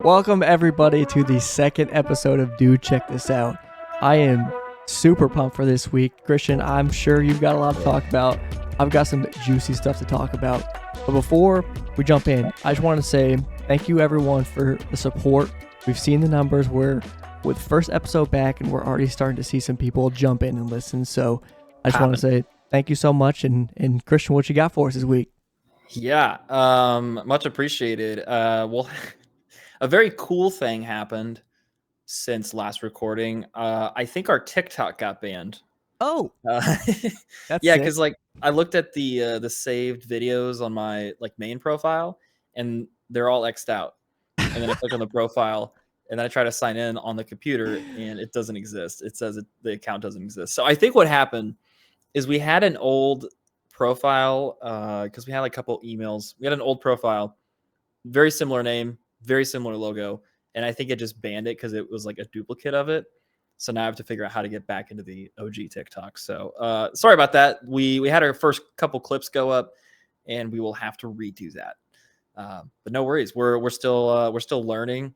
Welcome everybody to the second episode of Dude Check This Out. I am super pumped for this week. Christian, I'm sure you've got a lot to talk about. I've got some juicy stuff to talk about. But before we jump in, I just want to say thank you everyone for the support. We've seen the numbers. We're with first episode back and we're already starting to see some people jump in and listen. So I just want to say thank you so much. And Christian, what you got for us this week? Yeah, much appreciated. Well, a very cool thing happened since last recording. I think our TikTok got banned. Oh, Uh, that's yeah, sick. because I looked at the saved videos on my main profile, and they're all X'd out. And then I click on the profile, and then I try to sign in on the computer, and it doesn't exist. It says the account doesn't exist. So I think what happened is we had an old profile because we had a couple emails. We had an old profile, very similar name, very similar logo, and I think it just banned it because it was like a duplicate of it. So now I have to figure out how to get back into the OG TikTok. So sorry about that. We had our first couple clips go up, and we will have to redo that. But no worries. We're still learning,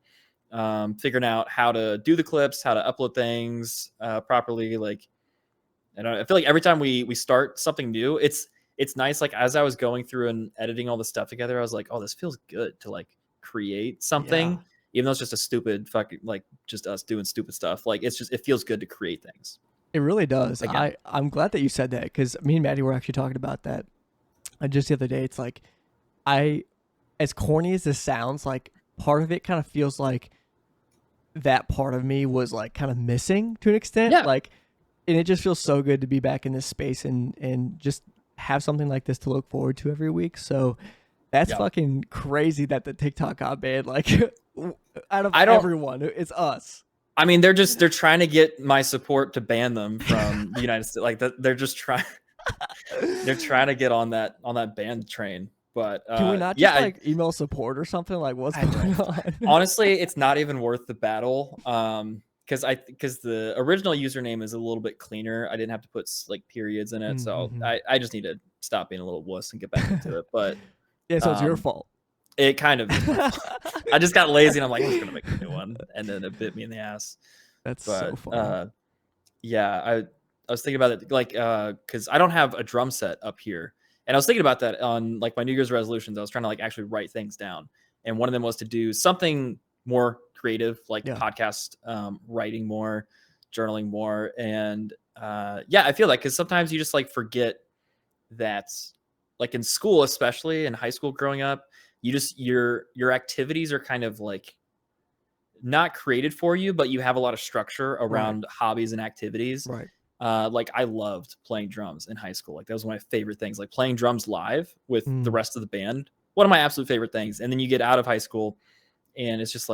figuring out how to do the clips, how to upload things properly. And I feel like every time we start something new, it's nice. Like as I was going through and editing all the stuff together, I was like, oh, this feels good to create something, even though it's just a stupid fucking just us doing stupid stuff. It feels good to create things. It really does. Again. I'm glad that you said that because me and Maddie were actually talking about that just the other day. It's like as corny as this sounds, like part of it kind of feels like that part of me was kind of missing to an extent. Yeah. And it just feels so good to be back in this space and just have something like this to look forward to every week. So that's fucking crazy that the TikTok got banned. Out of everyone, it's us. I mean, they're trying to get my support to ban them from the United States. They're just trying. They're trying to get on that ban train. But can we not just email support or something? What's going on? Honestly, it's not even worth the battle. Because the original username is a little bit cleaner. I didn't have to put periods in it, so I just need to stop being a little wuss and get back into it. But yeah, so it's your fault. It kind of is my fault. I just got lazy and I'm like, I'm just gonna make a new one, and then it bit me in the ass. So funny. Yeah, I was thinking about it because I don't have a drum set up here, and I was thinking about that on my New Year's resolutions. I was trying to actually write things down, and one of them was to do something more creative, podcast writing more, journaling more. And I feel because sometimes you just forget that in school, especially in high school growing up, you just your activities are kind of not created for you, but you have a lot of structure around hobbies and activities. Right. I loved playing drums in high school. That was one of my favorite things, playing drums live with the rest of the band. One of my absolute favorite things. And then you get out of high school and it's just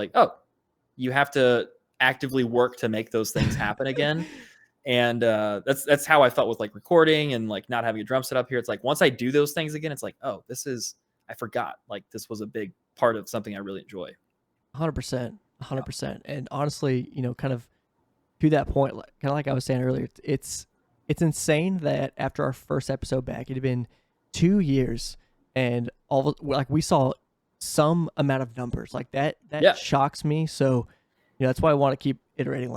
you have to actively work to make those things happen again. And that's how I felt with recording and not having a drum set up here. It's once I do those things again, it's oh, I forgot. This was a big part of something I really enjoy. 100%. And honestly, kind of to that point, kind of like I was saying earlier, it's insane that after our first episode back, it had been 2 years and we saw some amount of numbers that shocks me. So that's why I want to keep iterating.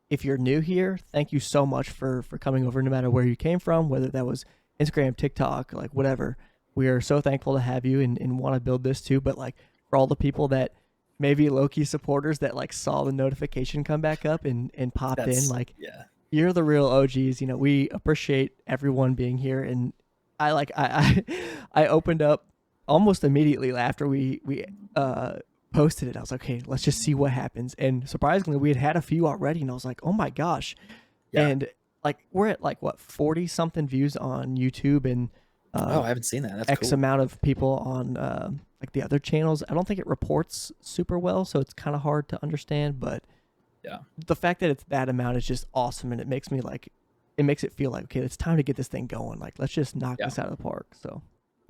If you're new here, thank you so much for coming over, no matter where you came from, whether that was Instagram, TikTok, whatever. We are so thankful to have you and want to build this too. But for all the people that maybe low-key supporters that saw the notification come back up and popped in, you're the real OGs. We appreciate everyone being here. And I opened up almost immediately after we posted it. I was like, okay, let's just see what happens. And surprisingly, we had a few already, and I was like, oh my gosh. Yeah. And we're at 40 something views on YouTube, and I haven't seen that. That's X cool. amount of people on the other channels. I don't think it reports super well, so it's kind of hard to understand. But yeah, the fact that it's that amount is just awesome, and it makes me it makes it feel okay, it's time to get this thing going. Let's just knock this out of the park. So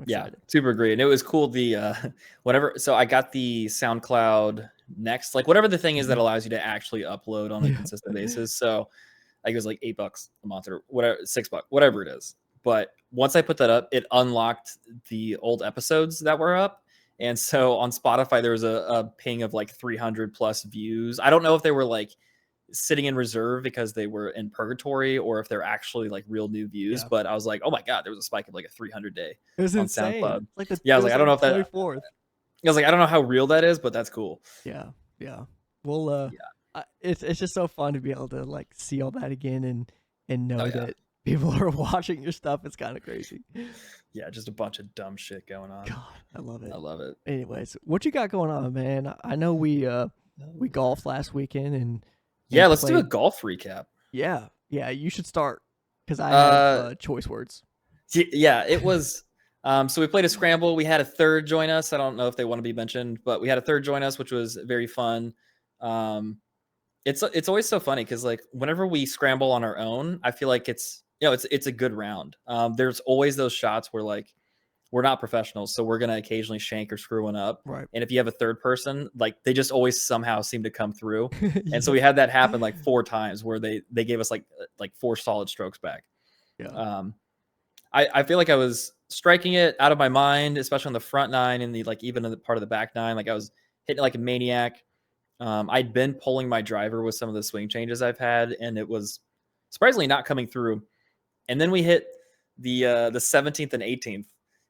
yeah, super agree. And it was cool. The whatever. So I got the SoundCloud Next, whatever the thing is that allows you to actually upload on a consistent basis. So it was $8 a month or whatever, $6, whatever it is. But once I put that up, it unlocked the old episodes that were up, And so on Spotify, there was a ping of like 300 plus views. I don't know if they were like sitting in reserve because they were in purgatory or if they're actually like real new views. Yeah. But I was like, oh my God, there was a spike of like a 300 day It was on insane. SoundCloud. Like the Yeah, I it was like, was I like don't know the if that, 24th. I was like, I don't know how real that is, but that's cool. Yeah. Yeah. Well, Yeah. it's just so fun to be able to like see all that again and Oh know yeah. that people are watching your stuff. It's kind of crazy. Yeah. Just a bunch of dumb shit going on. God, I love I it. love it. Anyways, what you got going on, man? I know we golfed last weekend Yeah. and Let's do a played. golf recap. Yeah, yeah. You should start because I have Uh, choice words. yeah, it was. So we played a scramble. We had a third join us. I don't know if they want to be mentioned, but we had a third join us, which was very fun. Um, it's always so funny because like whenever we scramble on our own, I feel like it's a good round. There's always those shots where like we're not professionals, so we're gonna occasionally shank or screw one up. Right. And if you have a third person, like they just always somehow seem to come through. And so Yeah. we had that happen like 4 times where they gave us like 4 solid strokes back. Yeah. Um, I feel like I was striking it out of my mind, especially on the front nine and the like even in the part of the back nine. Like I was hitting it like a maniac. I'd been pulling my driver with some of the swing changes I've had, and it was surprisingly not coming through. And then we hit the 17th and 18th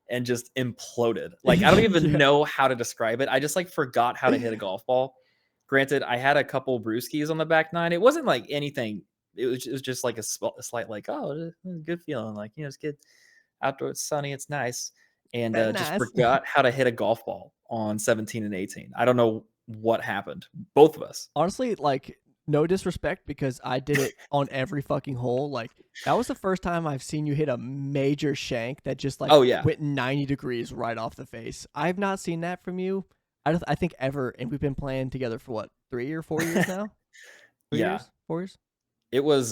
and just imploded. Like I don't even Yeah. know how to describe it. I just like forgot how to hit a golf ball. Granted, I had a couple brewskis on the back nine. It wasn't like anything. It was just like a slight like, oh, it was a good feeling. Like, it's good outdoor, it's sunny, it's nice. And Very just nice. forgot how to hit a golf ball on 17 and 18. I don't know what happened. Both of us. Honestly, like no disrespect because I did it on every fucking hole. Like that was the first time I've seen you hit a major shank that just like Oh yeah. went 90 degrees right off the face. I've not seen that from you. I think ever, and we've been playing together for what 3 or 4 years now. 3 Yeah. years, 4 years. It was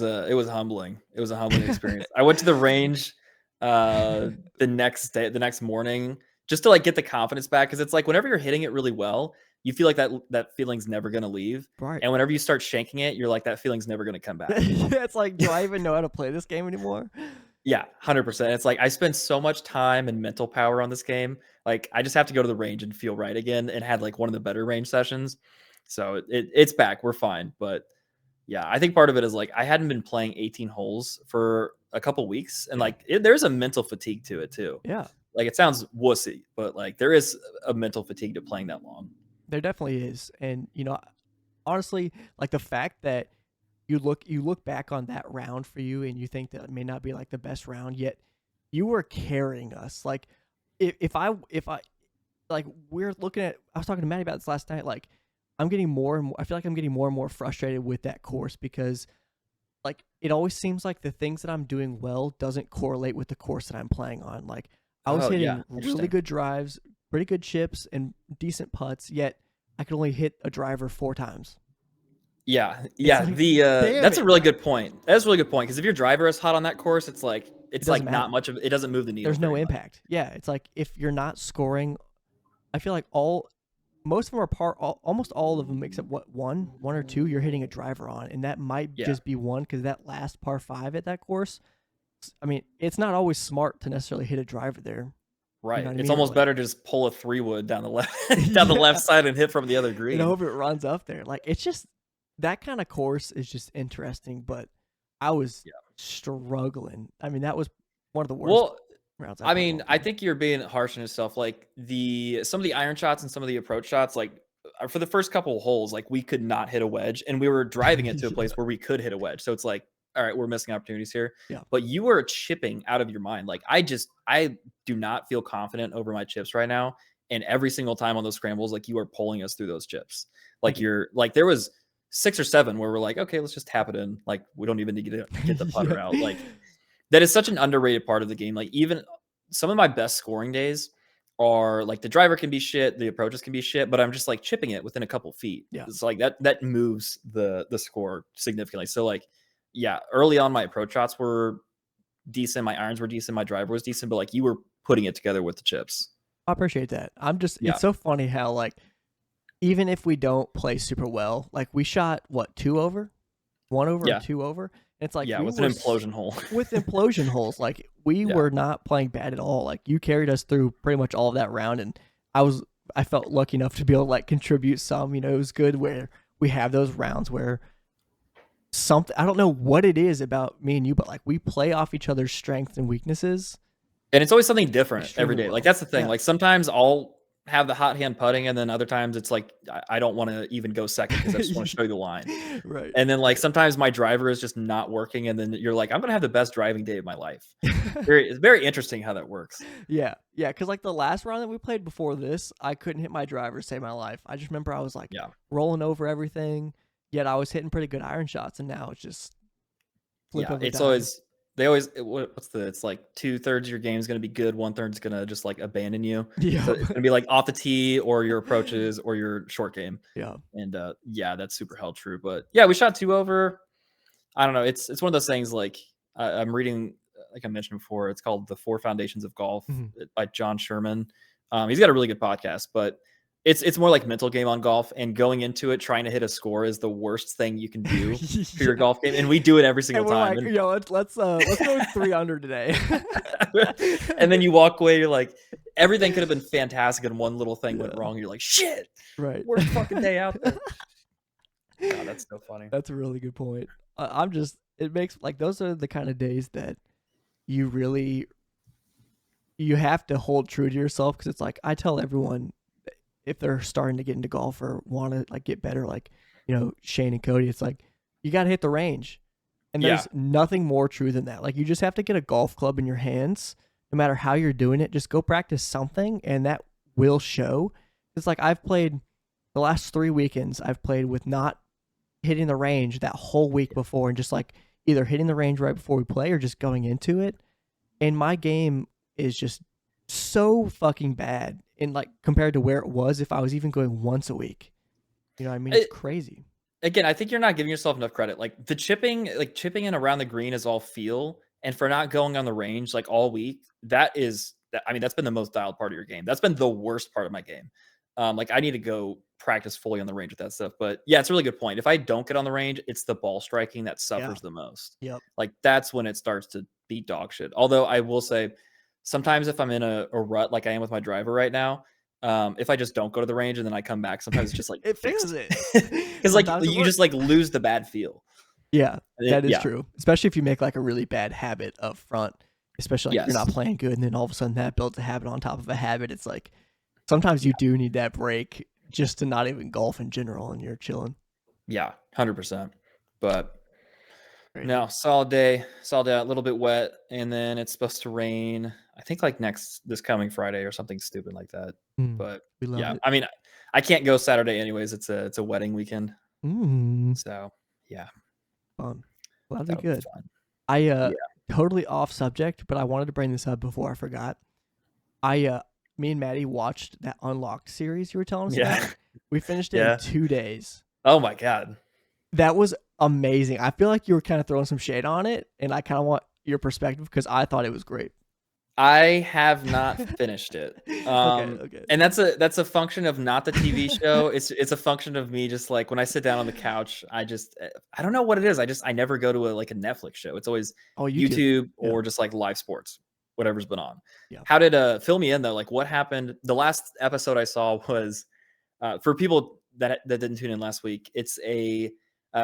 humbling. It was a humbling experience. I went to the range the next day, the next morning, just to like get the confidence back because it's like whenever you're hitting it really well, you feel like that feeling's never gonna leave. Right. And whenever you start shanking it, you're like that feeling's never gonna come back. Yeah, it's like, do I even know how to play this game anymore? Yeah, 100%. It's like I spend so much time and mental power on this game. Like I just have to go to the range and feel right again and had like one of the better range sessions. So it's back. We're fine. But yeah, I think part of it is like I hadn't been playing 18 holes for a couple weeks and Yeah. like there's a mental fatigue to it too. Yeah, Like it sounds wussy, but like there is a mental fatigue to playing that long. there definitely is. And honestly, like the fact that you look back on that round for you and you think that it may not be like the best round, yet you were carrying us. Like if I like we're looking at I was talking to Maddie about this last night, like I'm getting more and more I feel like I'm getting more and more frustrated with that course because like it always seems like the things that I'm doing well doesn't correlate with the course that I'm playing on. Like I was Oh yeah, hitting really interesting. good drives, pretty good chips and decent putts, yet I could only hit a driver 4 times. Yeah, It's yeah. like, The damn That's a it. really good point. That's a really good point because if your driver is hot on that course, it's like It doesn't not matter. much of it doesn't move the needle There's no very much. impact. Yeah, it's like if you're not scoring, I feel like most of them are almost all of them except one or two you're hitting a driver on, and that might Yeah, just be one because that last par 5 at that course. I mean, it's not always smart to necessarily hit a driver there. You know right. what I It's mean? Or almost like, better to just pull a 3-wood down the left down the yeah, left side and hit from the other and green. hope it runs up there. Like it's just that kind of course is just interesting. But I was Yeah. struggling. I mean, that was one of the worst Well, rounds I've I played mean, all I year. think you're being harsh on yourself. Like some of the iron shots and some of the approach shots, like for the first couple of holes, like we could not hit a wedge, and we were driving it to a Yeah, place where we could hit a wedge. So it's like, all right, we're missing opportunities here. yeah, But you were chipping out of your mind. Like I do not feel confident over my chips right now. And every single time on those scrambles, like you are pulling us through those chips. thank Like you. you're like there was 6 or 7 where we're like, okay, let's just tap it in. Like we don't even need to get the putter out. Yeah. Like that is such an underrated part of the game. Like even some of my best scoring days are like the driver can be shit, the approaches can be shit, but I'm just like chipping it within a couple feet. Yeah. It's like that moves the score significantly. So like, yeah, early on my approach shots were decent, my irons were decent, my driver was decent, but like you were putting it together with the chips. I appreciate that. Yeah, It's so funny how like even if we don't play super well, like we shot what 2 over, 1 over, or yeah, 2 over. It's like yeah, we with an were implosion hole. with implosion holes. Like we Yeah, were not playing bad at all. Like you carried us through pretty much all of that round, and I was I felt lucky enough to be able to like contribute some. You know, it was good where we have those rounds where something, I don't know what it is about me and you, but like we play off each other's strengths and weaknesses And it's always something different every extremely day. Like well. that's the thing. Yeah. Like sometimes I'll have the hot hand putting, and then other times it's like I don't want to even go second because I just want to show you the line. Right. And then like sometimes my driver is just not working, and then you're like, I'm gonna have the best driving day of my life. It's very interesting how that works. Yeah. Yeah. Cause like the last round that we played before this, I couldn't hit my driver to save my life. I just remember I was like Yeah. rolling over everything, yet I was hitting pretty good iron shots. And now it's just flip Yeah. of a It's dime. always they always what's the it's like 2/3 of your game is gonna be good, 1/3 is gonna just like abandon you. So Yep. it's gonna be like off the tee or your approaches or your short game. Yeah. And yeah, that's super held true. But yeah, we shot 2 over. I don't know. It's one of those things like I'm reading, like I mentioned before. It's called "The Four Foundations of Golf" Mhm. by John Sherman. He's got a really good podcast, but it's more like mental game on golf. And going into it, trying to hit a score is the worst thing you can do for your Yeah. golf game. And we do it every single And we're time. like, yo, let's go 3 under today. And then you walk away, you're like, everything could have been fantastic, and one little thing went Yeah. wrong. You're like, shit, Right. worst fucking day out there. God, that's so funny. That's a really good point. I'm just, it makes like those are the kind of days that you really, you have to hold true to yourself because it's like I tell everyone if they're starting to get into golf or want to like get better, like, you know, Shane and Cody, it's like you got to hit the range. And Yeah. there's nothing more true than that. Like you just have to get a golf club in your hands, no matter how you're doing it. Just go practice something, and that will show. It's like I've played the last 3 weekends. I've played with not hitting the range that whole week before, and just like either hitting the range right before we play or just going into it. And my game is just so fucking bad, in like compared to where it was if I was even going once a week. You know what I mean? It's crazy. Again, I think you're not giving yourself enough credit. Like the chipping in around the green is all feel, and for not going on the range like all week, I mean, that's been the most dialed part of your game. That's been the worst part of my game. Like I need to go practice fully on the range with that stuff. But yeah, it's a really good point. If I don't get on the range, it's the ball striking that suffers the most. Yep. Like that's when it starts to beat dog shit. Although I will say, sometimes if I'm in a rut like I am with my driver right now, if I just don't go to the range and then I come back, sometimes it's just like It fixed. feels it. Because like Sometimes it you just works. like lose the bad feel. Yeah, that is Yeah. true. Especially if you make like a really bad habit up front, especially like you're not Yes. playing good, and then all of a sudden that builds a habit on top of a habit. It's like sometimes you do need that break just to not even golf in general, and you're chilling. Yeah, 100%. But Right. no, solid day, a little bit wet, and then it's supposed to rain. I think like this coming Friday or something stupid like that. But We love yeah, it. I mean, I can't go Saturday anyways. It's a wedding weekend, Mm, so yeah, fun. Well, that'll be that'll be good. fun. I Yeah. totally off subject, but I wanted to bring this up before I forgot. Me and Maddie watched that Unlocked series you were telling us Yeah. about. We finished it Yeah. in 2 days. Oh my god. That was amazing. I feel like you were kind of throwing some shade on it, and I kind of want your perspective because I thought it was great. I have not finished it. Okay. And that's a function of not the TV show. It's a function of me just like when I sit down on the couch, I don't know what it is. I never go to a Netflix show. It's always Oh, YouTube Yeah. or just like live sports, whatever's been on. Yeah. How did fill me in though? Like what happened? The last episode I saw was for people that didn't tune in last week. It's a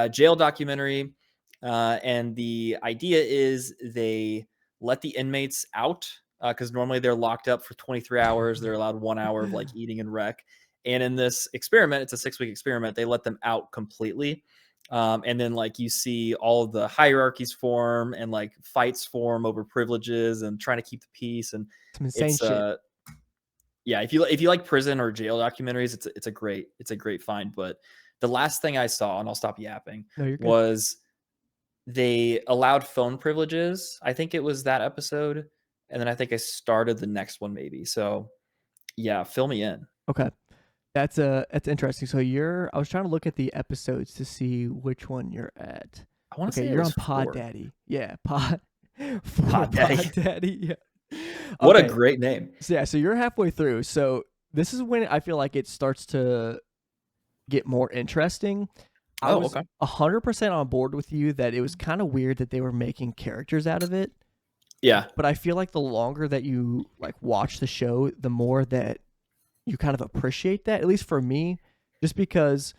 jail documentary, and the idea is they let the inmates out because normally they're locked up for 23 hours. They're allowed 1 hour of like eating and rec. And in this experiment, it's a 6-week experiment. They let them out completely. And then like you see all of the hierarchies form and like fights form over privileges and trying to keep the peace. And Some insane it's shit. yeah, if you like prison or jail documentaries, it's a great find. But the last thing I saw, and I'll stop yapping, No, you're good. was they allowed phone privileges. I think it was that episode, and then I think I started the next one maybe. So yeah, fill me in. Okay. That's interesting. So I was trying to look at the episodes to see which one you're at. I want to Okay, say it you're was on Pod 4. Daddy. Yeah, Pod Pod Daddy. Pod Daddy. Yeah. What a Okay. great name. So you're halfway through. So this is when I feel like it starts to get more interesting. I Oh, was okay. 100% on board with you that it was kind of weird that they were making characters out of it. Yeah. But I feel like the longer that you like watch the show, the more that you kind of appreciate that, at least for me, just because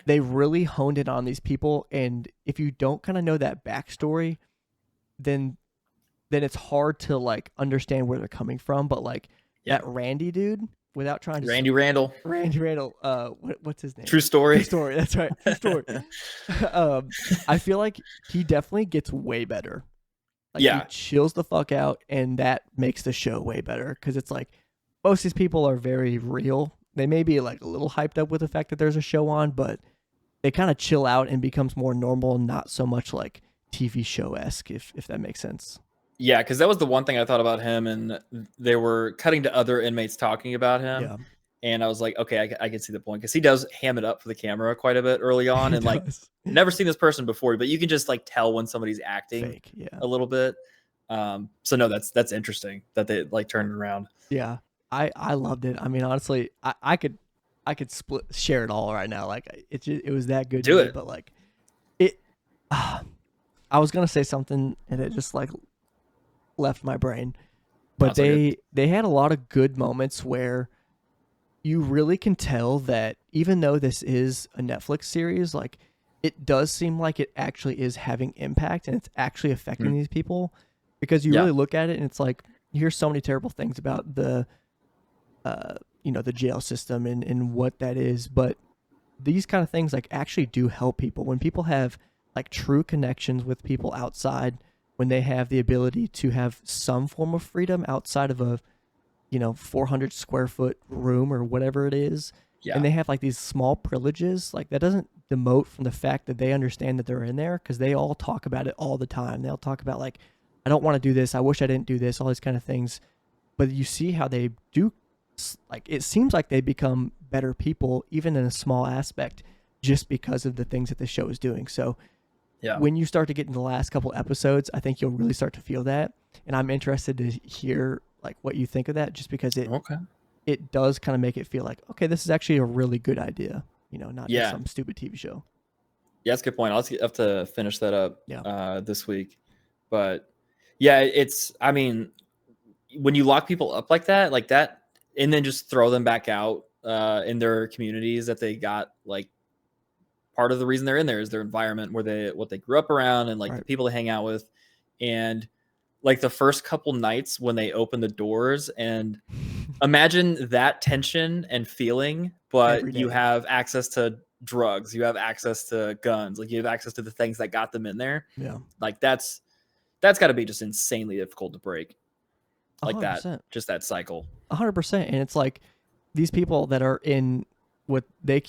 they really honed in on these people. And if you don't kind of know that backstory, then it's hard to like understand where they're coming from. But like Yeah. that Randy dude, without trying to Randy Randall. Randy Randall, what's his name? True story. True story. That's right. True story. I feel like he definitely gets way better. Like he Yeah. chills the fuck out, and that makes the show way better because it's like most of these people are very real. They may be like a little hyped up with the fact that there's a show on, but they kind of chill out and becomes more normal, not so much like TV show esque, if that makes sense. Yeah, because that was the one thing I thought about him, and they were cutting to other inmates talking about him. Yeah, And I was like, okay, I can see the point because he does ham it up for the camera quite a bit early on, he and like does. never seen this person before, but you can just like tell when somebody's acting Fake. Yeah, a little bit. So no, that's interesting that they like turned it around. yeah. I loved it. I mean, honestly, I could split share it all right now. Like it was that good Do to me. it. But like it, I was gonna say something and it just like left my brain. But That's all good. they had a lot of good moments where you really can tell that even though this is a Netflix series, like it does seem like it actually is having impact and it's actually affecting these people because you Yeah. really look at it and it's like you hear so many terrible things about the the jail system and what that is, but these kind of things like actually do help people when people have like true connections with people outside, when they have the ability to have some form of freedom outside of a 400 square foot room or whatever it is, Yeah. and they have like these small privileges, like that doesn't demote from the fact that they understand that they're in there because they all talk about it all the time. They'll talk about like, I don't want to do this, I wish I didn't do this, all these kind of things. But you see how they do, like it seems like they become better people even in a small aspect just because of the things that the show is doing. So Yeah. when you start to get in the last couple episodes, I think you'll really start to feel that, and I'm interested to hear like what you think of that, just because Okay. it does kind of make it feel like, okay, this is actually a really good idea, not just Yeah. some stupid TV show. Yeah, that's a good point. I'll have to finish that up Yeah. this week. But yeah, I mean, when you lock people up like that, and then just throw them back out in their communities that they got, like part of the reason they're in there is their environment what they grew up around and like Right. the people they hang out with. And like the first couple nights when they open the doors and imagine that tension and feeling, Every but you day. have access to drugs, you have access to guns, like you have access to the things that got them in there. Yeah. Like that's got to be just insanely difficult to break, like that, 100%. just that cycle. 100%. And it's like these people that are in what they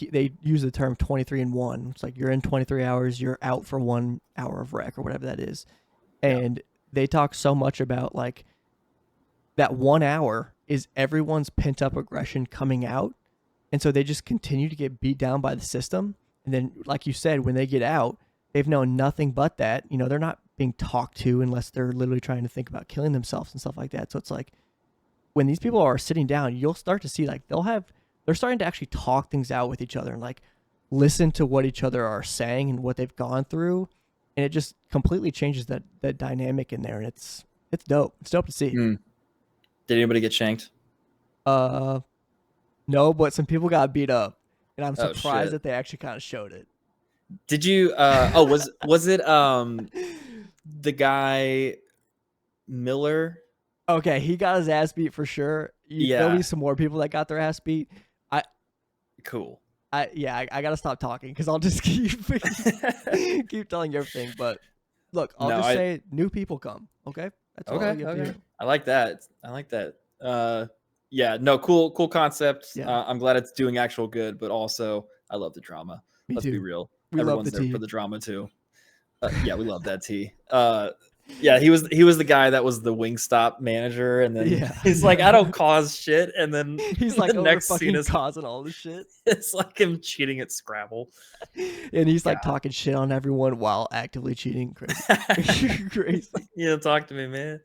use the term 23-1. It's like you're in 23 hours, you're out for 1 hour of rec or whatever that is. Yeah. And they talk so much about like that 1 hour is everyone's pent up aggression coming out. And so they just continue to get beat down by the system. And then, like you said, when they get out, they've known nothing but that. They're not being talked to unless they're literally trying to think about killing themselves and stuff like that. So it's like when these people are sitting down, you'll start to see like they're starting to actually talk things out with each other and like listen to what each other are saying and what they've gone through. And it just completely changes that dynamic in there. And it's dope. It's dope to see. Did anybody get shanked? No, but some people got beat up, and I'm Oh, surprised shit. that they actually kind of showed it. Did you was it the guy Miller? Okay, he got his ass beat for sure. There'll Yeah. be some more people that got their ass beat. Cool. I gotta stop talking because I'll just keep telling you everything. But look, I'll No, just say new people come. Okay, that's all you have to Okay. hear. I like that. Yeah, no, cool concept. Yeah. I'm glad it's doing actual good, but also I love the drama. Me Let's be too. real. We love Everyone's the there for tea. the drama too. Yeah, we love that tea. Yeah, he was the guy that was the Wingstop manager, and then Yeah. he's like, I don't cause shit, and then He's like the over next scene fucking is causing all this shit, it's like him cheating at Scrabble. and he's like God. talking shit on everyone while actively cheating. Crazy, crazy. Yeah, talk to me, man.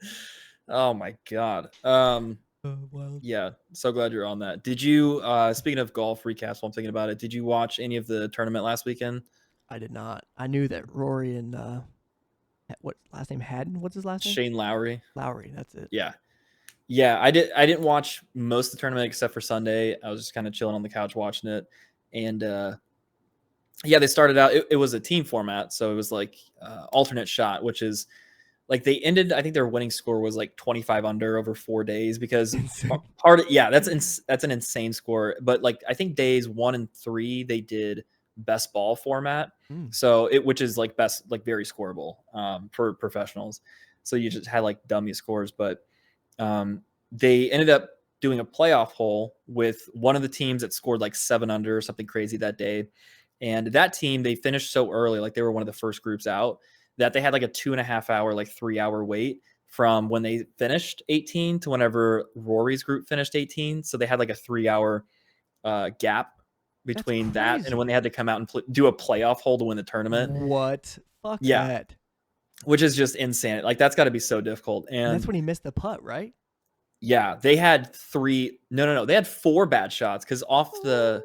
Oh my god. Wild. Yeah, so glad you're on that. Did you speaking of golf recaps while I'm thinking about it, did you watch any of the tournament last weekend? I did not. I knew that Rory and what last name Haddon? What's his last name? Shane Lowry. Lowry. That's it. Yeah. Yeah, I didn't watch most of the tournament except for Sunday. I was just kind of chilling on the couch watching it, and yeah, they started out. It was a team format, so it was like alternate shot, which is like they ended. I think their winning score was like 25 under over 4 days because Insane. part of, yeah, that's an insane score. But like I think days 1 and 3 they did best ball format, Mm. so it which is like best like very scoreable for professionals. So you just had like dummy scores, but they ended up doing a playoff hole with one of the teams that scored like 7 under or something crazy that day. And that team, they finished so early, like they were one of the first groups out, that they had like a 2.5 hour, like 3 hour wait from when they finished 18 to whenever Rory's group finished 18. So they had like a 3 hour gap That's between that and when they crazy. had to come out and do a playoff hole to win the tournament. What? Fuck Yeah, that. which is just insane. Like that's got to be so difficult. And that's And when he missed the putt, right? yeah, they had no, they had 4 bad shots because off the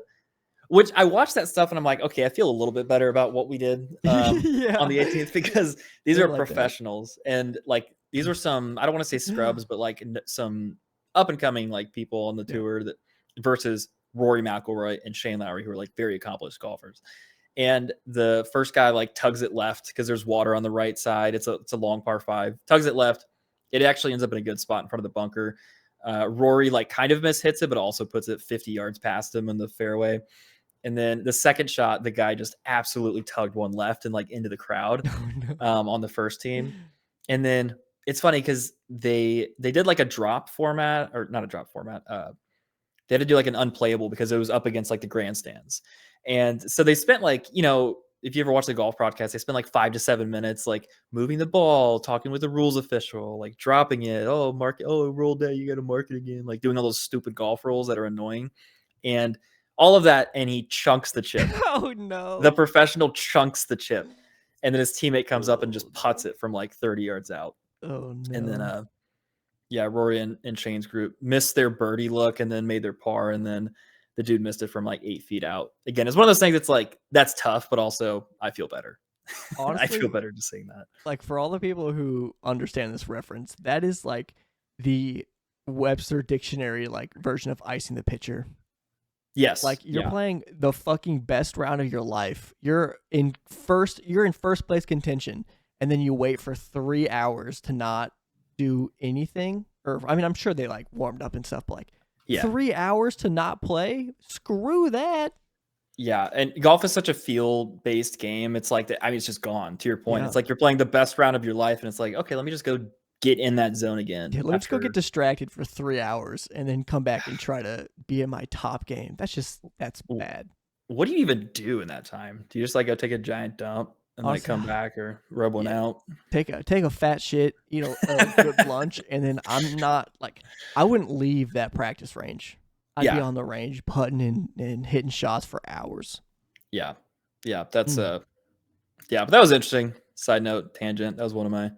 which I watched that stuff and I'm like, okay, I feel a little bit better about what we did on Yeah. the 18th because these They're are like that. professionals and like these were some I don't want to say scrubs, but like some up and coming like people on the Yeah. tour that versus Rory McIlroy and Shane Lowry who are like very accomplished golfers. And the first guy like tugs it left because there's water on the right side. It's a long par five. Tugs it left. It actually ends up in a good spot in front of the bunker. Rory like kind of mishits it, but also puts it 50 yards past him in the fairway. And then the second shot, the guy just absolutely tugged one left and like into the crowd Oh no. on the first team. And then it's funny because they did like a drop format or not a drop format. They had to do like an unplayable because it was up against like the grandstands. And so they spent like, if you ever watch the golf broadcast, they spend like 5 to 7 minutes like moving the ball, talking with the rules official, like dropping it. Oh, mark it. Oh, roll day. You got to mark it again. Like doing all those stupid golf rules that are annoying. And all of that. And he chunks the chip. Oh The no. professional chunks the chip. And then his teammate comes up and Oh just no. puts it from like 30 yards out. Oh And then, no. yeah, Rory and Shane's group missed their birdie look and then made their par, and then the dude missed it from like 8 feet out. Again, it's one of those things that's like that's tough, but also I feel better. I feel Honestly, better just saying that. like for all the people who understand this reference, that is like the Webster dictionary like version of icing the pitcher. Yes, Like you're yeah, playing the fucking best round of your life. You're in first place contention, and then you wait for 3 hours to not do anything. Or I mean, I'm sure they like warmed up and stuff, but like yeah, 3 hours to not play? Screw that. yeah. And golf is such a feel-based game. It's like I mean, it's just gone. To your point, Yeah. it's like you're playing the best round of your life, and it's like okay, let me just go get in that zone Yeah, again let me just go get after. distracted for 3 hours and then come back and try to be in my top game. That's bad. What do you even do in that time? Do you just like go take a giant dump and like Honestly, come back or rub one yeah. out? Take a fat shit, a good lunch, and then I'm not like I wouldn't leave that practice range. I'd be Yeah, on the range putting and hitting shots for hours. yeah, yeah. That's Mm, yeah, but that was interesting. Side note, tangent. That was one of my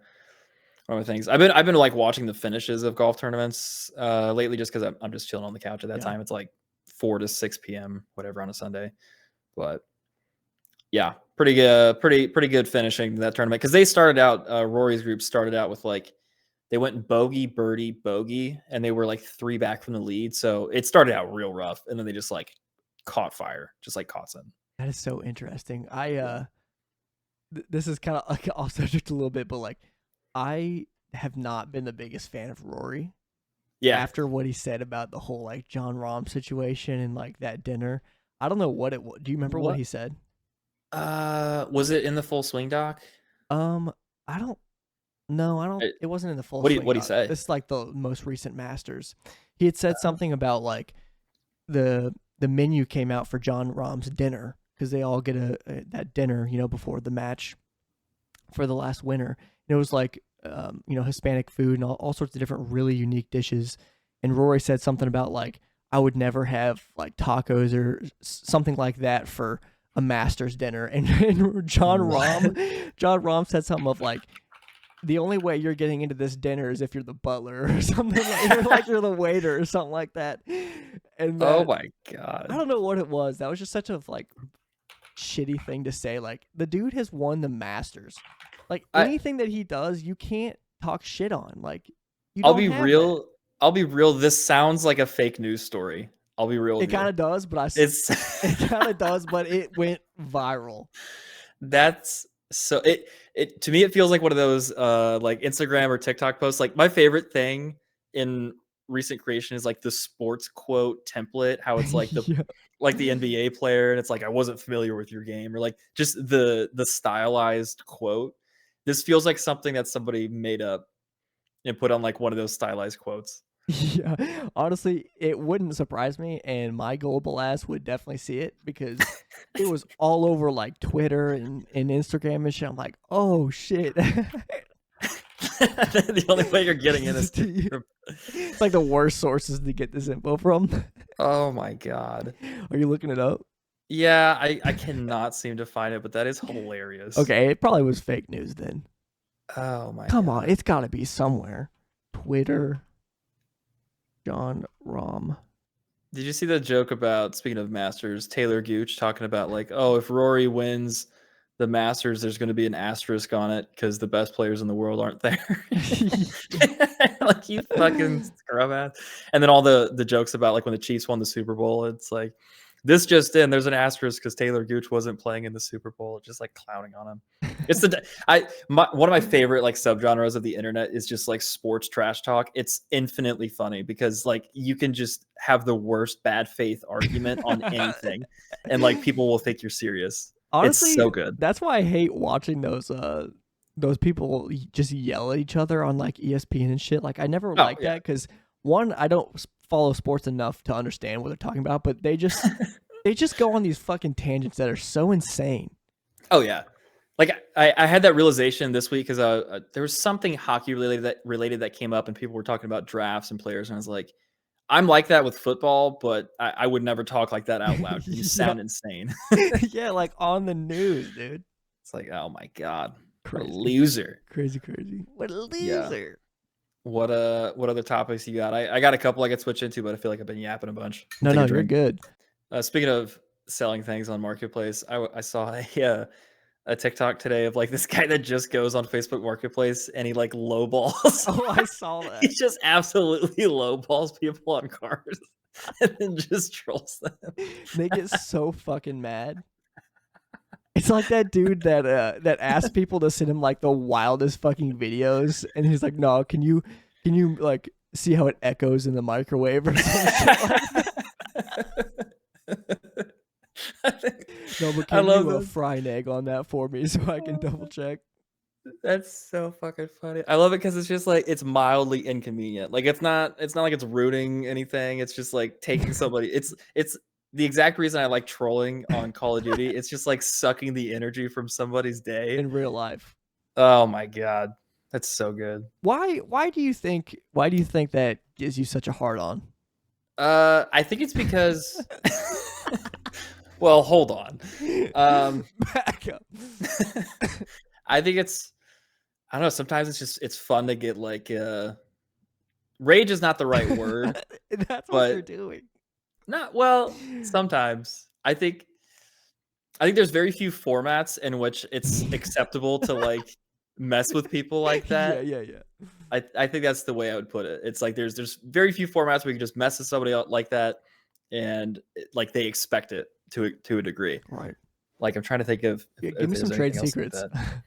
things. I've been like watching the finishes of golf tournaments lately, just because I'm just chilling on the couch at that yeah. time. It's like 4 to 6 p.m. whatever on a Sunday, but yeah, pretty good, pretty good finishing that tournament because they started out. Rory's group started out with like they went bogey, birdie, bogey, and they were like 3 back from the lead. So it started out real rough, and then they just like caught fire, just like caught some. That is so interesting. I Yeah, this is kind of like off subject a little bit, but like I have not been the biggest fan of Rory yeah. after what he said about the whole like John Rahm situation and like that dinner. I don't know what it was. Do you remember what What he said? was it in the full swing doc? Um, I don't. No, I don't. It, It wasn't in the full what do you swing what do you doc. say? This is like the most recent Masters. He had said something about like the menu came out for John Rahm's dinner because they all get a that dinner, before the match for the last winner. And it was like Hispanic food and all sorts of different really unique dishes. And Rory said something about like I would never have like tacos or something like that for a Masters dinner. And What? John Rahm said something of like the only way you're getting into this dinner is if you're the butler or something like you're the waiter or something like that. And Oh that my I god. don't know what it was. That was just such a like shitty thing to say. Like the dude has won the Masters. Like I anything that he does, you can't talk shit on. Like you I'll don't be have that. real. I'll be real. This sounds like a fake news story. I'll be real It with kind you. of does, but It's it kind of does, but it went viral. that's so it to me it feels like one of those like Instagram or TikTok posts. Like my favorite thing in recent creation is like the sports quote template, how it's Yeah. like the NBA player and it's like I wasn't familiar with your game, or like just the stylized quote. This feels like something that somebody made up and put on like one of those stylized quotes. Yeah, honestly, it wouldn't surprise me, and my global ass would definitely see it because it was all over like Twitter and Instagram and shit. I'm like, oh shit. The only way you're getting in is through. It's like the worst sources to get this info from. Oh my god. Are you looking it up? Yeah, I cannot seem to find it, but that is hilarious. Okay, it probably was fake news then. Oh my Come on, god. it's got to be somewhere. Twitter, John Rom. Did you see the joke about, speaking of Masters, Taylor Gooch talking about like, oh, if Rory wins the Masters, there's going to be an asterisk on it because the best players in the world aren't there. Like you fucking scrub ass. And then all the jokes about like when the Chiefs won the Super Bowl, it's like this just in, there's an asterisk because Taylor Gooch wasn't playing in the Super Bowl, just like clowning on him. It's one of my favorite like subgenres of the internet is just like sports trash talk. It's infinitely funny because like you can just have the worst bad faith argument on anything, and like people will think you're serious. It's Honestly, so good. that's why I hate watching those people just yell at each other on like ESPN and shit. Like I never Oh liked yeah. that because one, I don't follow sports enough to understand what they're talking about, but they just go on these fucking tangents that are so insane. Oh yeah. Like I had that realization this week because there was something hockey related that came up, and people were talking about drafts and players, and I was like, I'm like that with football, but I would never talk like that out loud. You Yeah, sound insane. yeah, like on the news, dude. It's like, oh my god, what a Crazy, loser. crazy. What a Yeah. loser. What other topics you got? I got a couple I could switch into, but I feel like I've been yapping a bunch. I'll No, take no, a you're drink. good. Speaking of selling things on Marketplace, I saw a TikTok today of like this guy that just goes on Facebook Marketplace and he like lowballs. Oh, I saw He that. just absolutely lowballs people on cars and then just trolls them. They get so fucking mad. It's like that dude that asked people to send him like the wildest fucking videos, and he's like, "No, can you like see how it echoes in the microwave or some shit like that?" No, but I can love you this. fry an egg on that for me so I can double check? That's so fucking funny. I love it because it's just like it's mildly inconvenient. Like it's not like it's ruining anything. It's just like taking somebody. It's the exact reason I like trolling on Call of Duty. It's just like sucking the energy from somebody's day. In real life. Oh my god, that's so good. Why do you think that gives you such a hard on? I think it's because. Well, hold on. Back up. I think it's. I don't know. Sometimes it's fun to get like. Rage is not the right word, That's what you're but doing. not well. Sometimes I think there's very few formats in which it's acceptable to like mess with people like Yeah, that. yeah. I think that's the way I would put it. It's like there's very few formats where you can just mess with somebody out like that, and like they expect it to a degree. Right. Like I'm trying to think of Yeah, give if me some there's trade anything else like secrets. that.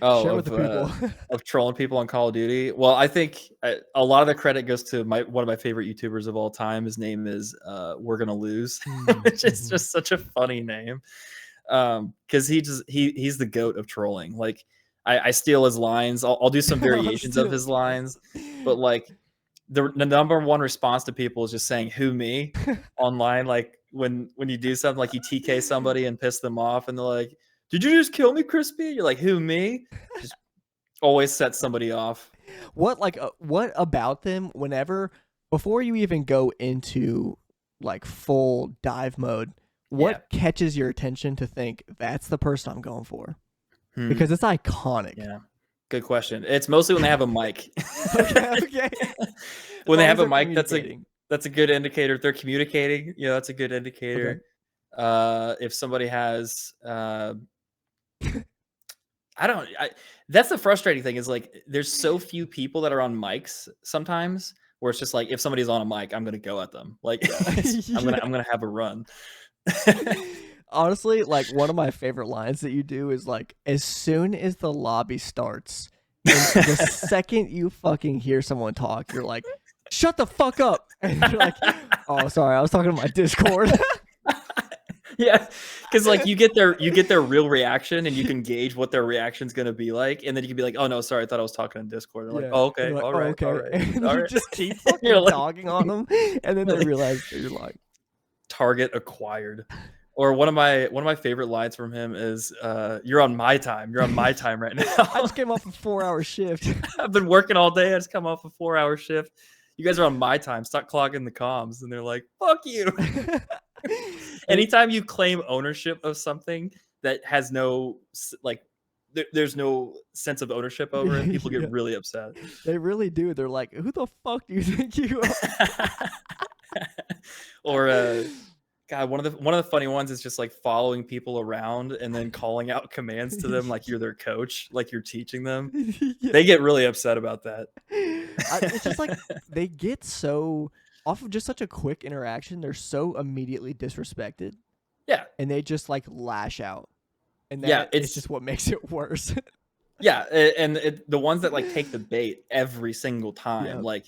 Oh, Share with the people. of trolling people on Call of Duty. Well, I think a lot of the credit goes to one of my favorite YouTubers of all time. His name is We're Gonna Lose, which is just such a funny name. Because he's the goat of trolling. Like I steal his lines. I'll do some variations of his lines, but like the number one response to people is just saying "Who me?" online. Like when you do something like you TK somebody and piss them off, and they're like, "Did you just kill me, Crispy?" You're like, "Who me?" Just always set somebody off. What about them whenever before you even go into like full dive mode, Yeah. what catches your attention to think that's the person I'm going for? Hmm. Because it's iconic. Yeah. Good question. It's mostly when they have a mic. Okay. When As they long as have a they're mic, communicating. that's a good indicator. If they're communicating, that's a good indicator. Okay. If somebody has I don't. That's the frustrating thing is like there's so few people that are on mics sometimes. where it's just like if somebody's on a mic, I'm gonna go at them. Like I'm Yeah. gonna have a run. Honestly, like one of my favorite lines that you do is like, as soon as the lobby starts, and the second you fucking hear someone talk, you're like, shut the fuck up. And you're like, oh, sorry, I was talking to my Discord. Yeah, because like you get their real reaction, and you can gauge what their reaction's gonna be like, and then you can be like, "Oh no, sorry, I thought I was talking on Discord." They're like, Yeah. "Oh And okay, you're like, all oh, right, all okay. right, And all you right." just keep You're fucking like, dogging on them. And then they really, realize that you're like, target acquired. Or one of my favorite lines from him is, "You're on my time. You're on my time right I now. just came off a 4-hour shift. I've been working all day. I just come off a 4-hour shift. You guys are on my time. Stop clogging the comms." And they're like, "Fuck you." They Anytime you claim ownership of something that has no like there's no sense of ownership over it, people get yeah, really upset. they really do. They're like, who the fuck do you think you are? Or God, one of the funny ones is just like following people around and then calling out commands to them like you're their coach, like you're teaching them. Yeah. They get really upset about that. It's just like they get so off of just such a quick interaction, they're so immediately disrespected, Yeah. and they just like lash out, and Yeah, that is it's just what makes it worse. yeah, and the ones that like take the bait every single time, Yeah. like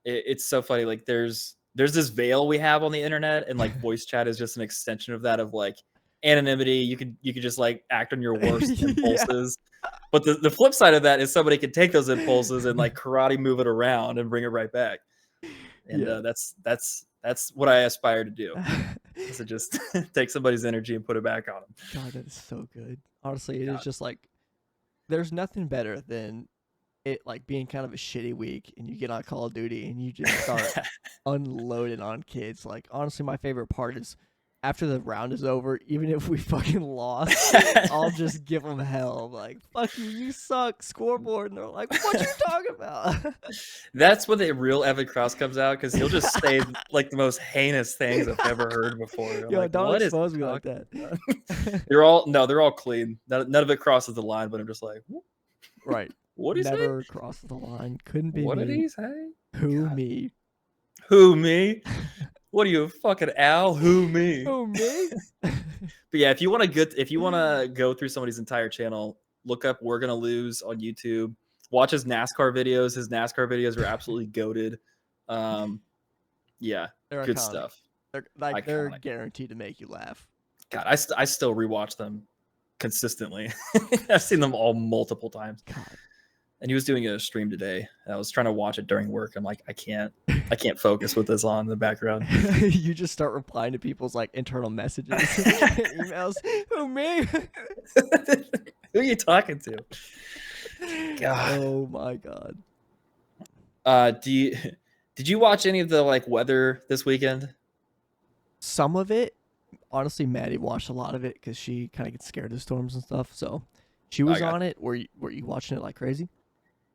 it's so funny. Like there's this veil we have on the internet, and like voice chat is just an extension of that, of like anonymity. You could just like act on your worst Yeah. impulses. But the flip side of that is somebody can take those impulses and like karate move it around and bring it right back. And Yeah. that's what I aspire to do. Is to just take somebody's energy and put it back on them. God, that is so good. Honestly, it is God. just like there's nothing better than it like being kind of a shitty week and you get on Call of Duty and you just start unloading on kids. Like honestly, my favorite part is after the round is over, even if we fucking lost, I'll just give them hell. I'm like, fuck you, you suck, scoreboard. And they're like, what you talking about? That's when the real Evan Krause comes out, because he'll just say like the most heinous things I've ever heard before. I'm Yo, like, don't what is he expose me like talking that. about? They're all clean. None of it crosses the line, but I'm just like, Right. what did he say? Never crossed the line. Couldn't be What me. did he say? Who God. me? Who, me? What are you, a fucking owl? Who, me? Who me? But yeah, if you want to go through somebody's entire channel, look up "We're Gonna Lose" on YouTube. Watch his NASCAR videos. His NASCAR videos are absolutely goated. Yeah, They're good iconic. stuff. They're Iconic. guaranteed to make you laugh. God, I still rewatch them consistently. I've seen them all multiple times. God. And he was doing a stream today. I was trying to watch it during work. I'm like, I can't focus with this on in the background. You just start replying to people's like internal messages, emails. Who me? Who are you talking to? God. Oh my god. Did you watch any of the like weather this weekend? Some of it, honestly, Maddie watched a lot of it because she kind of gets scared of storms and stuff. So she was on it. Were you watching it like crazy?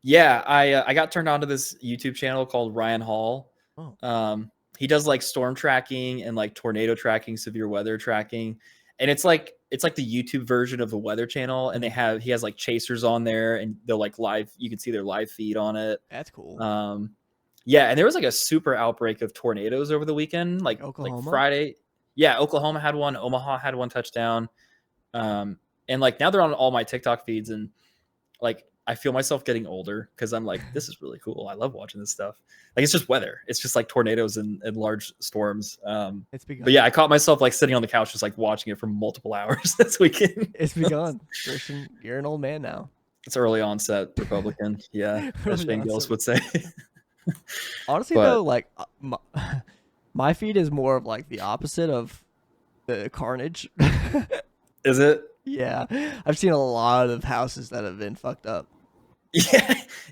Yeah, I got turned on to this YouTube channel called Ryan Hall. Oh. He does like storm tracking and like tornado tracking, severe weather tracking, and it's like the YouTube version of the Weather Channel. And he has like chasers on there, and they'll like live. You can see their live feed on it. That's cool. Yeah, and there was like a super outbreak of tornadoes over the weekend, like Oklahoma? Friday. Yeah, Oklahoma had one. Omaha had one touchdown. And like now they're on all my TikTok feeds, and like I feel myself getting older because I'm like, this is really cool. I love watching this stuff. Like it's just weather. It's just like tornadoes and large storms. It's begun. But yeah, I caught myself like sitting on the couch just like watching it for multiple hours this weekend. It's begun. Christian, you're an old man now. It's early onset Republican. Yeah, as Shane Gillis would say. Honestly, though, like my feed is more of like the opposite of the carnage. Is it? Yeah, I've seen a lot of houses that have been fucked up.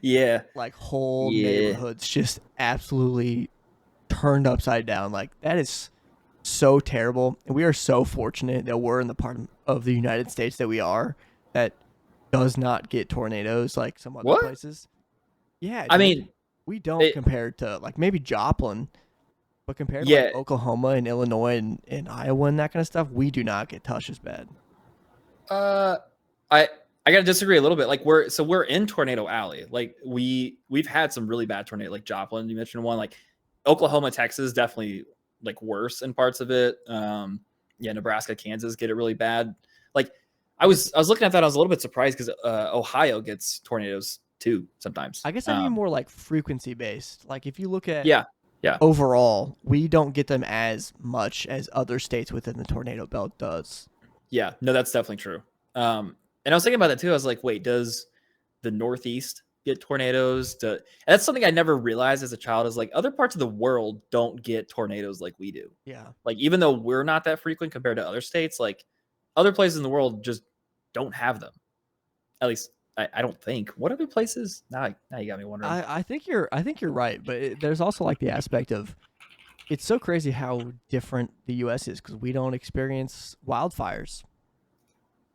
Yeah. Like whole neighborhoods just absolutely turned upside down. Like that is so terrible. And we are so fortunate that we're in the part of the United States that we are that does not get tornadoes like some other places. Yeah, I mean, we don't compared to like maybe Joplin, but compared to like Oklahoma and Illinois and Iowa and that kind of stuff, we do not get touched as bad. I gotta disagree a little bit. Like we're in Tornado Alley. Like we've had some really bad tornado, like Joplin, you mentioned one, like Oklahoma, Texas, definitely like worse in parts of it. Yeah, Nebraska, Kansas get it really bad. Like I was looking at that, I was a little bit surprised because Ohio gets tornadoes too sometimes. I guess I mean more like frequency based. Like if you look at Yeah, yeah, overall, we don't get them as much as other states within the tornado belt does. yeah. No, that's definitely true. And I was thinking about that too. I was like, wait, does the Northeast get tornadoes? That's something I never realized as a child. Is like other parts of the world don't get tornadoes like we do. Yeah. Like even though we're not that frequent compared to other states, like other places in the world just don't have them. At least I don't think. What other places? Now you got me wondering. I think you're right, but there's also like the aspect of it's so crazy how different the U.S. is because we don't experience wildfires.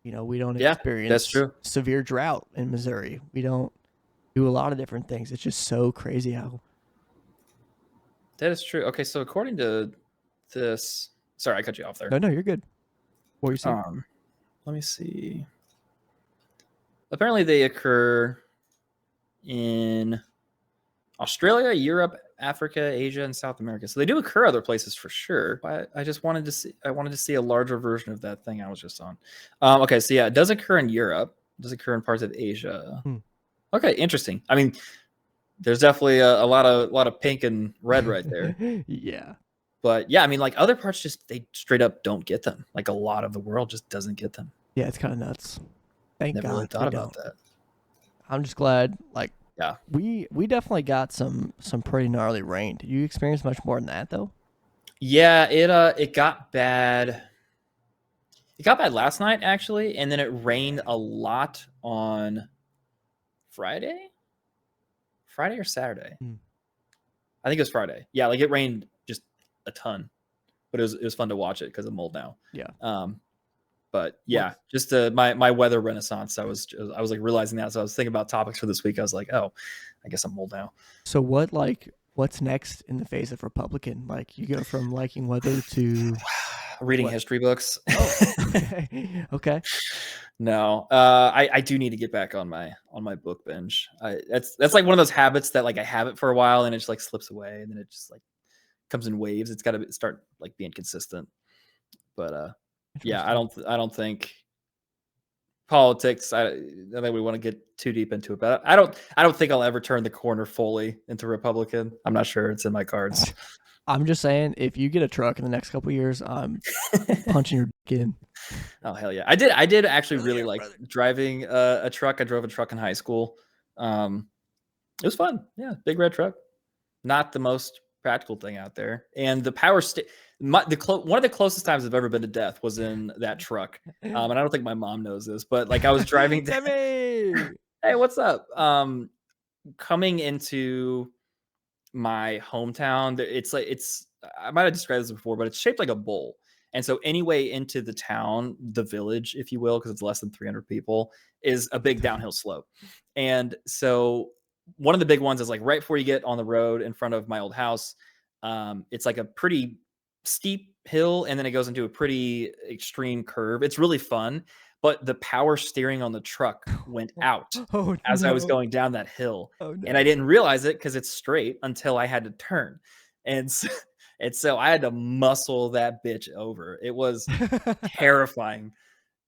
We don't Yeah, that's experience true. severe drought in Missouri. We don't do a lot of different things. It's just so crazy how. That is true. Okay, so according to this, sorry, I cut you off there. No, you're good. What are you saying? Let me see. Apparently, they occur in Australia, Europe, Africa, Asia, and South America. So they do occur other places for sure. But I just wanted to see. I wanted to see a larger version of that thing I was just on. Okay, so yeah, it does occur in Europe. It does occur in parts of Asia. Okay, interesting. I mean, there's definitely a lot of pink and red right there. Yeah. But yeah, I mean, like other parts just they straight up don't get them. Like a lot of the world just doesn't get them. Yeah, it's kind of nuts. Thank Never really God thought we about don't. that. I'm just glad. Like, Yeah. we definitely got some pretty gnarly rain. Did you experience much more than that though? Yeah, it got bad. It got bad last night actually, and then it rained a lot on Friday. Friday or Saturday? I think it was Friday. Yeah, like it rained just a ton, but it was fun to watch it because I'm old now. Yeah. But yeah, just my weather renaissance. I was like realizing that, so I was thinking about topics for this week. I was like, oh, I guess I'm old now. So what's next in the phase of Republican? Like you go from liking weather to reading history books. Oh, okay. No, I do need to get back on my book binge. That's like one of those habits that like I have it for a while and it just like slips away and then it just like comes in waves. It's got to start like being consistent. But yeah, I don't think politics. I don't think we want to get too deep into it, but I don't think I'll ever turn the corner fully into Republican. I'm not sure it's in my cards. I'm just saying, if you get a truck in the next couple of years, I'm punching your dick in. Oh hell yeah! I did actually really like driving a truck. I drove a truck in high school. It was fun. Yeah, big red truck. Not the most practical thing out there, and the power one of the closest times I've ever been to death was in that truck. And I don't think my mom knows this, but like I was driving. Hey, what's up? Coming into my hometown, it's I might have described this before, but it's shaped like a bowl. And so anyway into the town, the village, if you will, because it's less than 300 people, is a big downhill slope. And so one of the big ones is like right before you get on the road in front of my old house. It's like a pretty steep hill, and then it goes into a pretty extreme curve. It's really fun, but the power steering on the truck went out as I was going down that hill. And I didn't realize it because it's straight until I had to turn. And so I had to muscle that bitch over. It was terrifying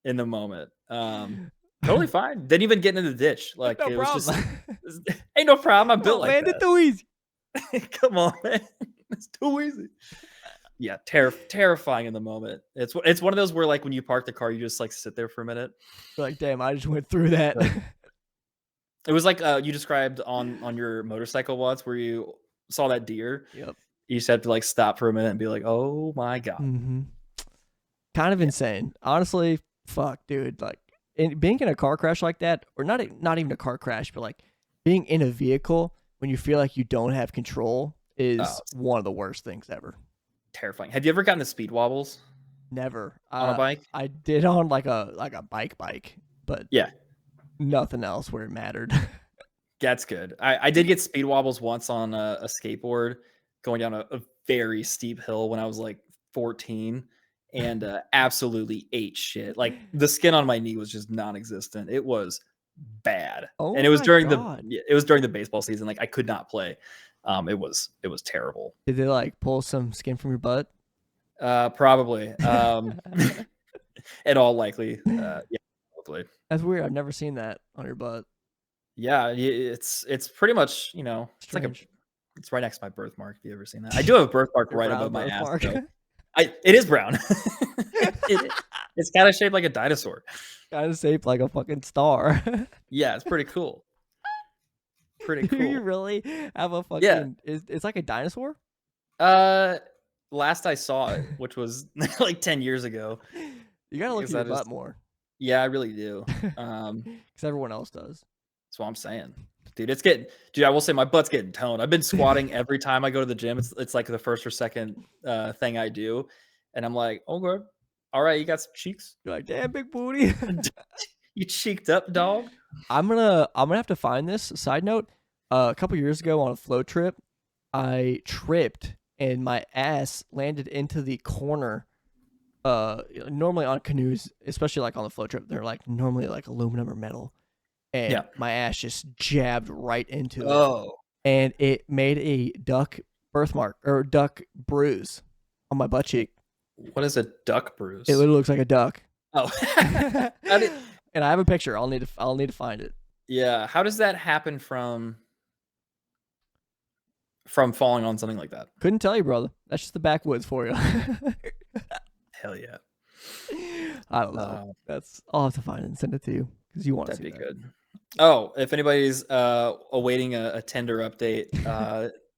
in the moment. Totally fine. Didn't even get into the ditch. Like no it problem. was just ain't no problem. I'm built like landed that. too easy. Come on, man. It's too easy. Yeah, terrifying in the moment. It's one of those where like when you park the car, you just like sit there for a minute. You're like, damn, I just went through that. It was like you described on your motorcycle once where you saw that deer. Yep. You just had to like stop for a minute and be like, oh my God. Mm-hmm. Kind of insane. Honestly, fuck, dude. Like being in a car crash like that, or not even a car crash, but like being in a vehicle when you feel like you don't have control is one of the worst things ever. Terrifying. Have you ever gotten the speed wobbles? Never. On a bike? I did on like a bike, but yeah, nothing else where it mattered. That's good. I did get speed wobbles once on a skateboard going down a very steep hill when I was like 14. and absolutely ate shit. Like the skin on my knee was just non-existent. It was bad, Oh and it was my during god. the baseball season. Like I could not play. It was terrible. Did they like pull some skin from your butt? Probably. In all likely, yeah, probably. That's weird. I've never seen that on your butt. Yeah, it's pretty much Strange. it's right next to my birthmark. If you ever seen that, I do have a birthmark Your right brown above my ass. birthmark. Though. It is brown. It's kind of shaped like a dinosaur. Kind of shaped like a fucking star. Yeah, it's pretty cool. Pretty Do you cool. really have a Yeah. fucking? It's like a dinosaur. Last I saw it, which was like 10 years ago, You gotta look at because your butt more, yeah, I really do. because everyone else does. That's what I'm saying. Dude, I will say my butt's getting toned. I've been squatting every time I go to the gym. It's like the first or second thing I do. And I'm like, oh good. All right, you got some cheeks? You're like, damn, big booty. You cheeked up, dog? I'm gonna have to find this. Side note, a couple years ago on a float trip, I tripped and my ass landed into the corner. Normally on canoes, especially like on the float trip, they're like normally like aluminum or metal, and Yeah. my ass just jabbed right into it, Oh. and it made a duck birthmark or duck bruise on my butt cheek. What is a duck bruise? It literally looks like a duck. Oh. And I have a picture. I'll need to find it. Yeah. How does that happen from falling on something like that? Couldn't tell you, brother. That's just the backwoods for you. Hell yeah. I don't know. I'll have to find it and send it to you because you want to see That'd be that. good. Oh, if anybody's awaiting a Tinder update,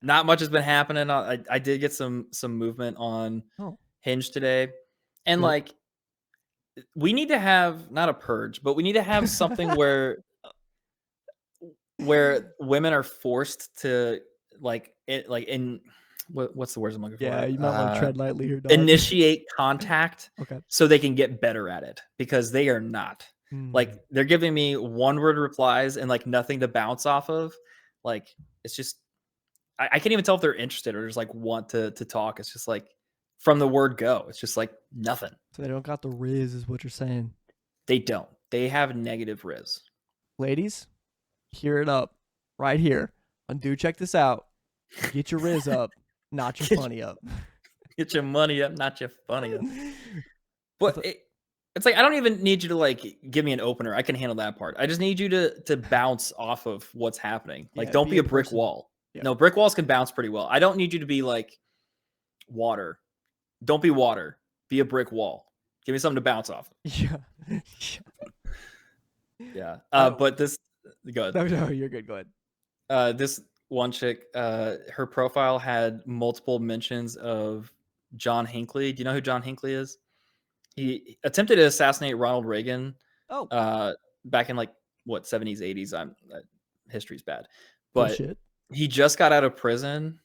not much has been happening. I did get some movement on Oh, Hinge today, and good. like we need to have not a purge, but we need to have something where women are forced to what's the words I'm looking for? Yeah, you might want to tread lightly here, dog. Initiate contact Okay. so they can get better at it, because they are not. Like they're giving me one word replies and like nothing to bounce off of. Like it's just I can't even tell if they're interested or just like want to talk. It's just like from the word go. It's just like nothing. So they don't got the riz, is what you're saying. They don't. They have negative riz. Ladies, hear it up right here. And do check this out. Get your riz up, not your funny up. Get your money up, not your funny up. But it's like I don't even need you to like give me an opener. I can handle that part. I just need you to bounce off of what's happening. Like Yeah, don't be be a a brick person. wall. Yeah. No, brick walls can bounce pretty well. I don't need you to be like water. Don't be water. Be a brick wall. Give me something to bounce off. Yeah. Yeah. Oh. But this go ahead. No, you're good. Go ahead. This one chick, her profile had multiple mentions of John Hinckley. Do you know who John Hinckley is? He attempted to assassinate Ronald Reagan. Oh. Back in like what 70s, 80s. History's bad, but Bullshit. he just got out of prison.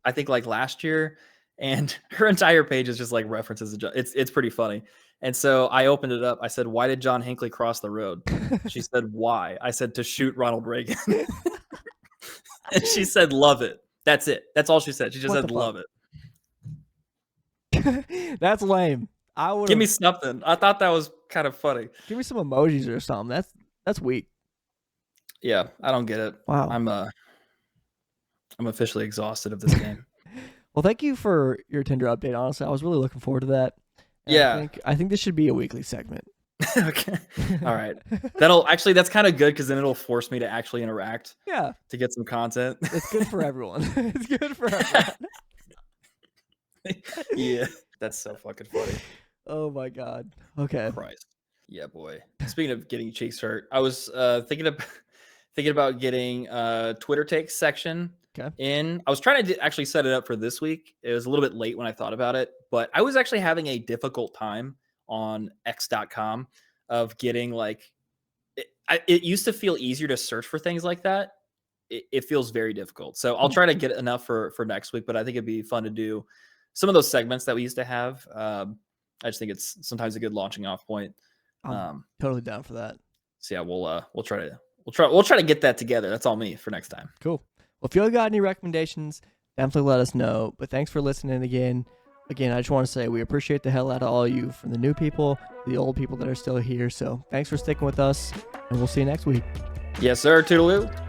I think like last year, and her entire page is just like references to John. It's pretty funny. And so I opened it up. I said, "Why did John Hinckley cross the road?" She said, "Why?" I said, "To shoot Ronald Reagan." And she said, "Love it." That's it. That's all she said. She just What said, the "Love it." That's lame. I would Give me something. I thought that was kind of funny. give me some emojis or something. That's weak. Yeah, I don't get it. Wow. I'm officially exhausted of this game. Well, thank you for your Tinder update. Honestly, I was really looking forward to that. And Yeah. I think this should be a weekly segment. Okay. All right. That's kind of good because then it'll force me to actually interact. Yeah. To get some content. It's good for everyone. It's good for everyone. Yeah. That's so fucking funny. Oh my god. Okay. Christ. Yeah, boy. Speaking of getting cheeks hurt, I was thinking about getting Twitter takes section in. I was trying to actually set it up for this week. It was a little bit late when I thought about it, but I was actually having a difficult time on x.com of getting like it used to feel easier to search for things like that. It feels very difficult. So I'll try to get enough for next week, but I think it'd be fun to do some of those segments that we used to have. I just think it's sometimes a good launching off point. I'm totally down for that. So yeah, we'll try to get that together. That's all me for next time. Cool. Well, if you got any recommendations, definitely let us know. But thanks for listening again. again, I just want to say we appreciate the hell out of all of you, from the new people, the old people that are still here. So thanks for sticking with us, and we'll see you next week. Yes, sir. Toodaloo.